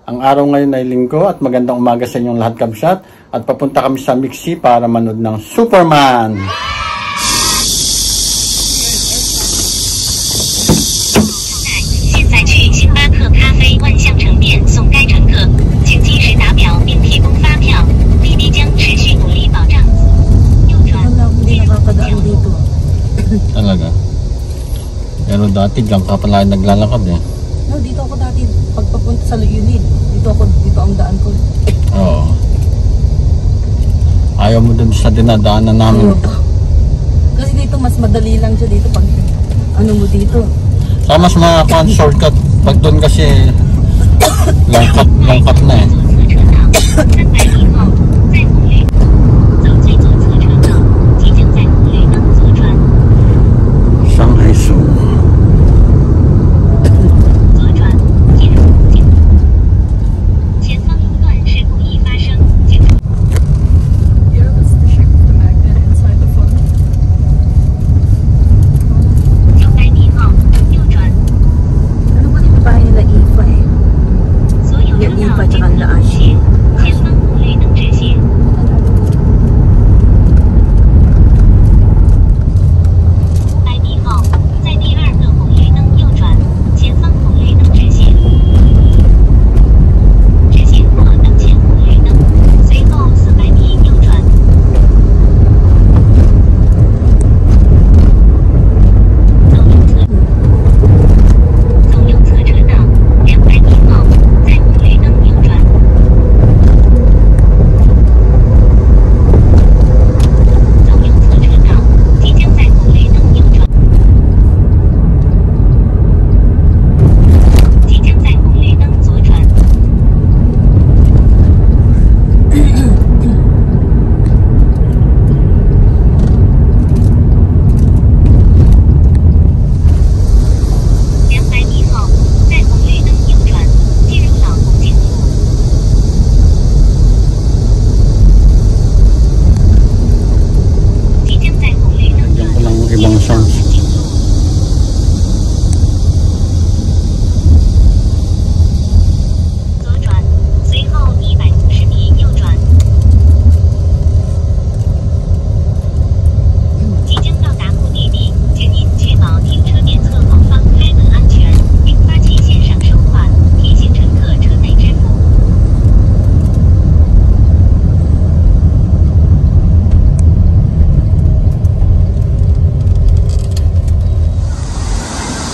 Ang araw ngayon ay linggo at magandang umaga sa inyong lahat, kabsat. At papunta kami sa Mixi para manood ng Superman. Hindi nakakadaan dito. Talaga? Pero dati diyan ka pala naglalakad eh. No, dito ako dati pagpapunta sa Unit. Dito ang daan ko. Oo. Ayaw mo dun sa dinadaanan namin. Kasi dito mas madali lang siya dito pag ano mo dito. Sa mas mga shortcut. Pag doon kasi longkap na eh. Shanghai Zoo.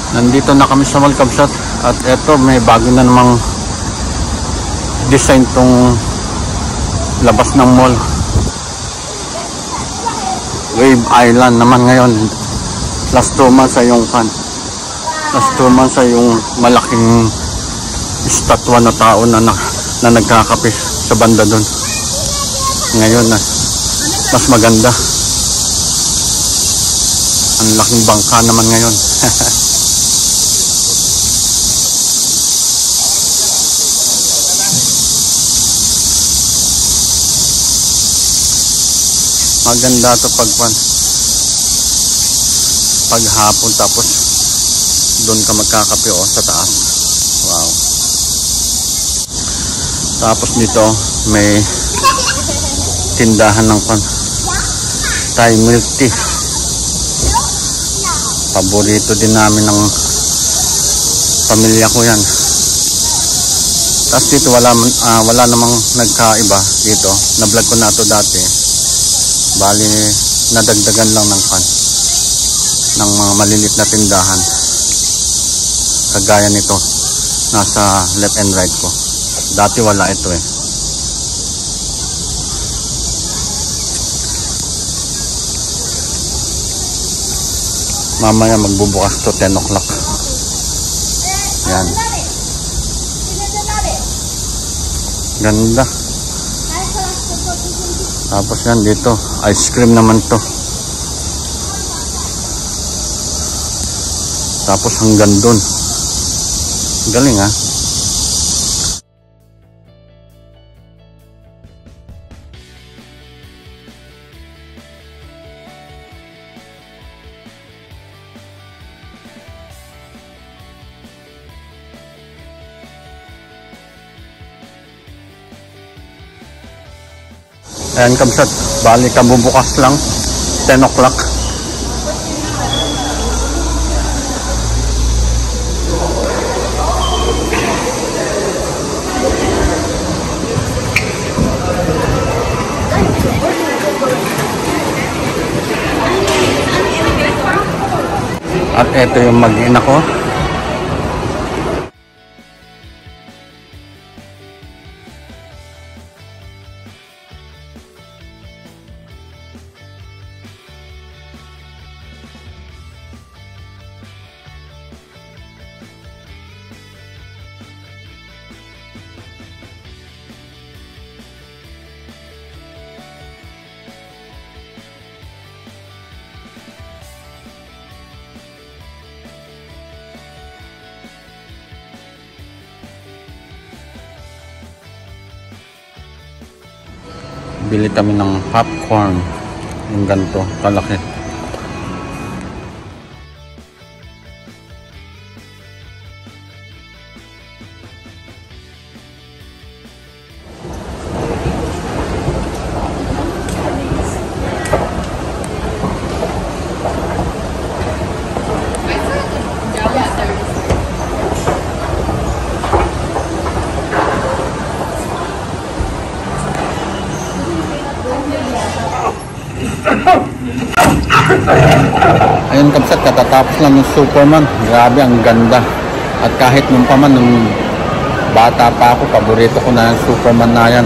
Nandito na kami sa mall, kabsat, at eto may bago na namang design tong labas ng mall. Wave Island naman ngayon. Last 2 months ay yung last 2 months ay yung malaking estatwa na tao na nagkakape sa banda doon. Ngayon na mas maganda. Ang laking bangka naman ngayon. Maganda to paghapon, tapos doon ka magkakape sa taas. Wow. Tapos dito may tindahan ng Thai milk tea. Paborito din namin ng pamilya ko yan. Tapos dito wala namang nagkaiba dito. Na-vlog ko na to dati. Bali nadagdagan lang ng mga malilit na tindahan. Kagaya nito nasa left and right ko. Dati wala ito eh. Mamaya magbubukas to 10 o'clock. Yan. Ganda. Tapos yan dito, ice cream naman to. Tapos hanggang dun. Galing ha. Ayan kamsat, bali kabubukas lang 10 o'clock. At ito yung mag-ina ko. Bili kami ng popcorn, yung ganito kalaki. Ayun kapsat, katatapos lang yung Superman. Grabe, ang ganda. At kahit nung paman, nung bata pa ako, paborito ko na yung Superman na yan.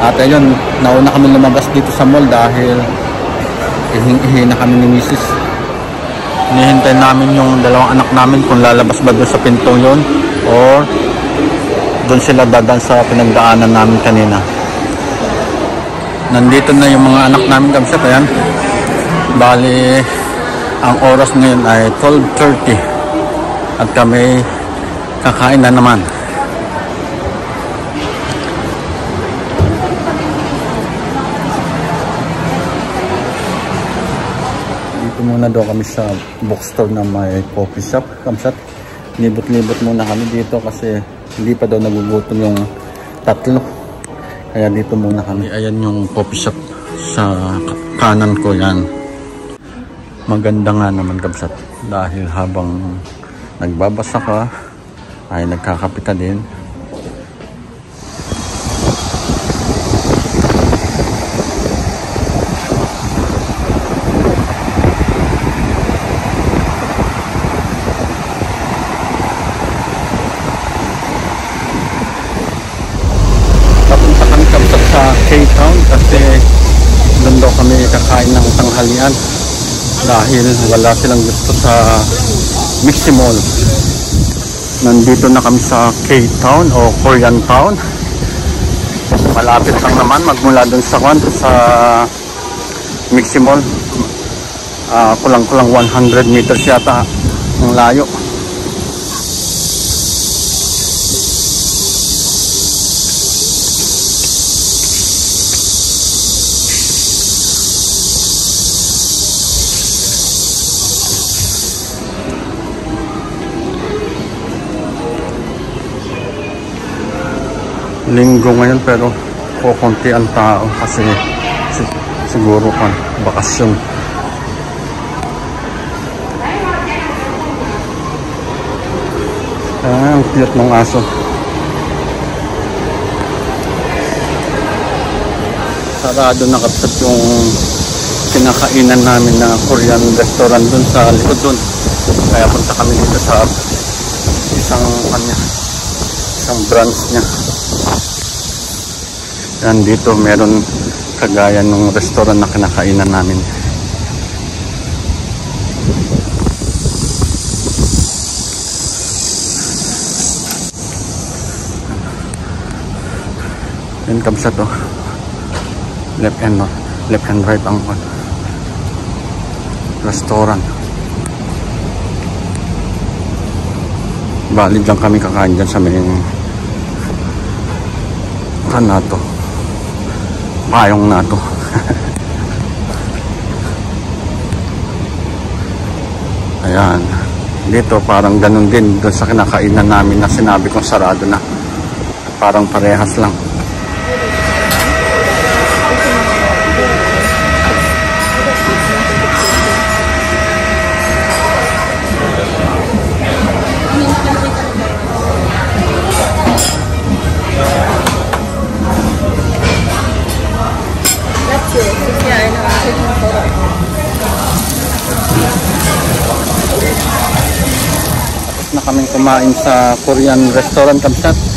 At ayun, nauna kami lumabas dito sa mall dahil ihing-ihi na kami ni Mrs. Hinihintay namin yung dalawang anak namin kung lalabas ba doon sa pintong yun or doon sila dadan sa pinagdaanan namin kanina. Nandito na yung mga anak namin kapsat. Ayan, bali ang oras ngayon ay 12:30 at kami kakain na naman. Dito muna daw kami sa bookstore na may coffee shop kamsat. Libot-libot muna kami dito kasi hindi pa daw nagugutom yung tatlo. Kaya dito muna kami. Ayan yung coffee shop sa kanan ko yan. Maganda nga naman kapsat dahil habang nagbabasa ka ay nagkakape ka din. Papunta kami kapsat sa K-Town kasi doon daw kami kakain ng tanghalian. Dahil wala silang gusto sa Mixi Mall. Nandito na kami sa K-Town o Korean Town. Malapit lang naman magmula dun sa Mixi Mall. Kulang-kulang 100 meters yata ang layo. Linggo ngayon pero kukunti ang tao kasi siguro bakasyon. Ang cute ng aso. Sarado na kapsat yung pinakainan namin na Korean restaurant dun sa likod dun. Kaya punta kami dito sa isang branch niya. Yan, dito meron kagaya ng restaurant na kinakainan namin. Yan kapsat to. Left and right ang restaurant. Bali lang kami kakain dyan sa may nato. Payong nato. Ayan. Dito parang ganun din doon sa kinakainan namin na sinabi kong sarado na. Parang parehas lang. kaming kumain sa Korean restaurant, Kamsat.